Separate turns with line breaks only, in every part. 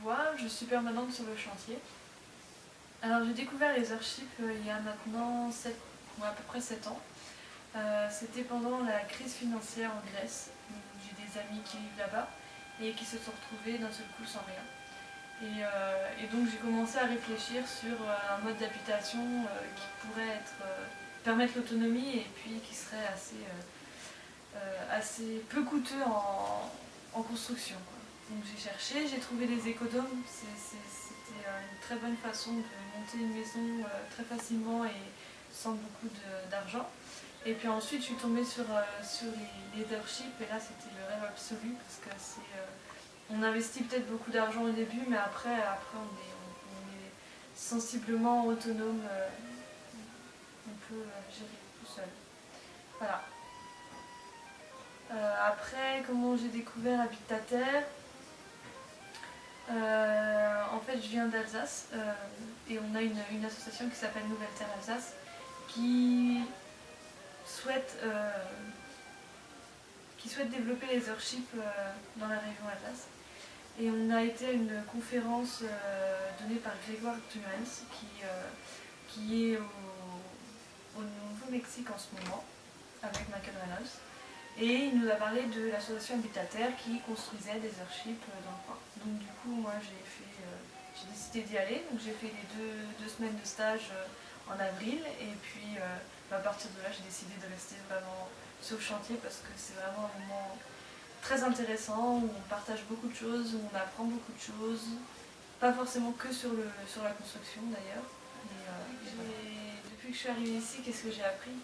vois, je suis permanente sur le chantier. Alors j'ai découvert les Earthships il y a maintenant à peu près 7 ans. C'était pendant la crise financière en Grèce. J'ai des amis qui vivent là-bas et qui se sont retrouvés d'un seul coup sans rien. Et donc j'ai commencé à réfléchir sur un mode d'habitation qui pourrait permettre l'autonomie et puis qui serait assez peu coûteux en construction, quoi. Donc j'ai cherché, j'ai trouvé des écodomes. C'était une très bonne façon de monter une maison très facilement et sans beaucoup d'argent. Et puis ensuite je suis tombée sur les Earthships et là c'était le rêve absolu parce que on investit peut-être beaucoup d'argent au début, mais après on est sensiblement autonome, on peut gérer tout seul. Voilà. Après, comment j'ai découvert Habitataire, en fait, je viens d'Alsace et on a une association qui s'appelle Nouvelle Terre Alsace qui souhaite développer les Earthships dans la région Alsace. Et on a été à une conférence donnée par Grégoire Turens qui est au Nouveau-Mexique en ce moment avec Michael Reynolds. Et il nous a parlé de l'association Habitataire qui construisait des Earthships dans le coin. Donc du coup, moi j'ai décidé d'y aller. Donc j'ai fait les deux semaines de stage en avril. Et puis à partir de là, j'ai décidé de rester vraiment sur le chantier parce que c'est vraiment un moment très intéressant où on partage beaucoup de choses, où on apprend beaucoup de choses. Pas forcément que sur la construction d'ailleurs. Depuis que je suis arrivée ici, qu'est-ce que j'ai appris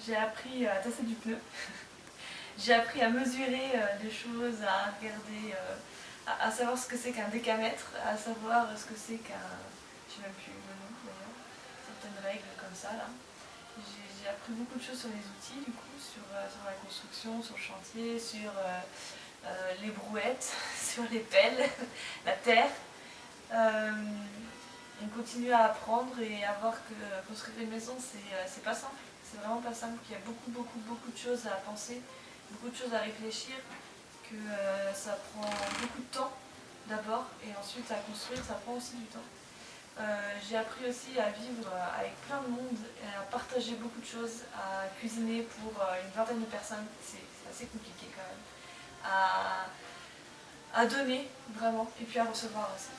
J'ai appris à tasser du pneu, j'ai appris à mesurer des choses, à regarder, à savoir ce que c'est qu'un décamètre, à savoir ce que c'est qu'un... je ne sais même plus le nom d'ailleurs, certaines règles comme ça là. J'ai appris beaucoup de choses sur les outils du coup, sur la construction, sur le chantier, sur les brouettes, sur les pelles, la terre. On continue à apprendre et à voir que construire une maison c'est pas simple. C'est vraiment pas simple, qu'il y a beaucoup de choses à penser, beaucoup de choses à réfléchir, que ça prend beaucoup de temps d'abord, et ensuite à construire, ça prend aussi du temps. J'ai appris aussi à vivre avec plein de monde, à partager beaucoup de choses, à cuisiner pour une vingtaine de personnes, c'est assez compliqué quand même, à donner vraiment, et puis à recevoir aussi.